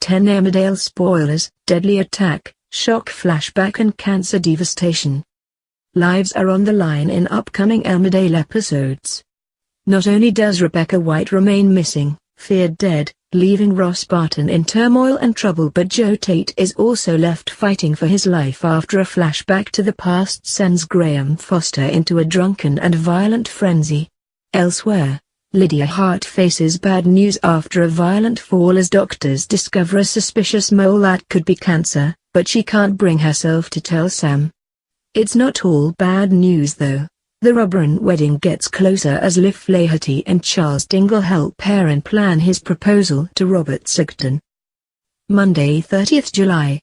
10 Emmerdale spoilers, deadly attack, shock flashback and cancer devastation. Lives are on the line in upcoming Emmerdale episodes. Not only does Rebecca White remain missing, feared dead, leaving Ross Barton in turmoil and trouble, but Joe Tate is also left fighting for his life after a flashback to the past sends Graham Foster into a drunken and violent frenzy. Elsewhere, Lydia Hart faces bad news after a violent fall as doctors discover a suspicious mole that could be cancer, but she can't bring herself to tell Sam. It's not all bad news though. The Robron wedding gets closer as Liv, Flaherty and Charles Dingle help Perrin plan his proposal to Robert Sugden. Monday 30th July.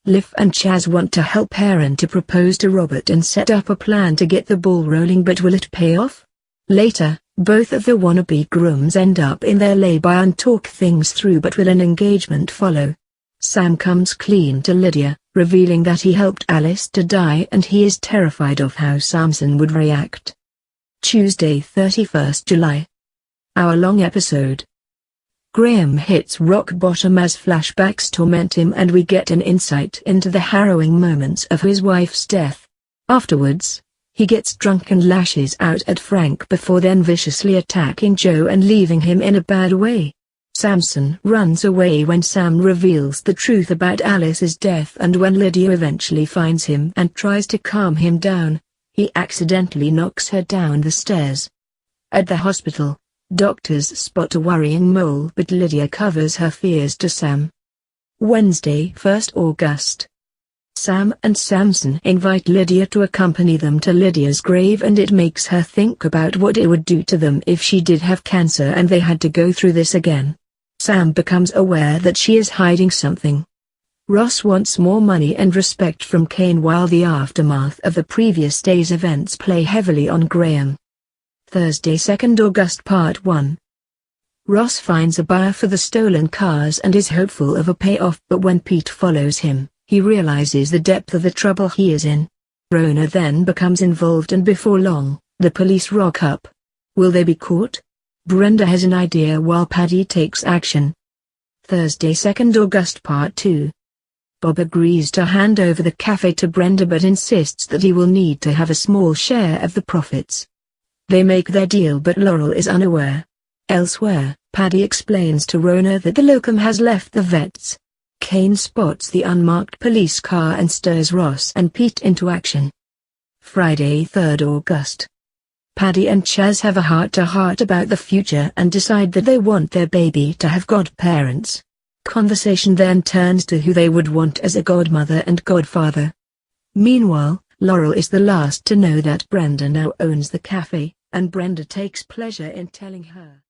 Liv and Chas want to help Perrin to propose to Robert and set up a plan to get the ball rolling, but will it pay off? Later, both of the wannabe grooms end up in their layby and talk things through, but will an engagement follow? Sam comes clean to Lydia, revealing that he helped Alice to die and he is terrified of how Samson would react. Tuesday 31st July. Hour-long episode. Graham hits rock bottom as flashbacks torment him and we get an insight into the harrowing moments of his wife's death. Afterwards, he gets drunk and lashes out at Frank before then viciously attacking Joe and leaving him in a bad way. Samson runs away when Sam reveals the truth about Alice's death, and when Lydia eventually finds him and tries to calm him down, he accidentally knocks her down the stairs. At the hospital, doctors spot a worrying mole, but Lydia covers her fears to Sam. Wednesday 1st August. Sam and Samson invite Lydia to accompany them to Lydia's grave, and it makes her think about what it would do to them if she did have cancer and they had to go through this again. Sam becomes aware that she is hiding something. Ross wants more money and respect from Kane, while the aftermath of the previous day's events play heavily on Graham. Thursday 2nd August Part 1. Ross finds a buyer for the stolen cars and is hopeful of a payoff, but when Pete follows him, he realizes the depth of the trouble he is in. Rona then becomes involved, and before long, the police rock up. Will they be caught? Brenda has an idea while Paddy takes action. Thursday 2nd August Part 2. Bob agrees to hand over the cafe to Brenda but insists that he will need to have a small share of the profits. They make their deal, but Laurel is unaware. Elsewhere, Paddy explains to Rona that the locum has left the vets. Kane spots the unmarked police car and stirs Ross and Pete into action. Friday 3rd August. Paddy and Chas have a heart-to-heart about the future and decide that they want their baby to have godparents. Conversation then turns to who they would want as a godmother and godfather. Meanwhile, Laurel is the last to know that Brenda now owns the cafe, and Brenda takes pleasure in telling her.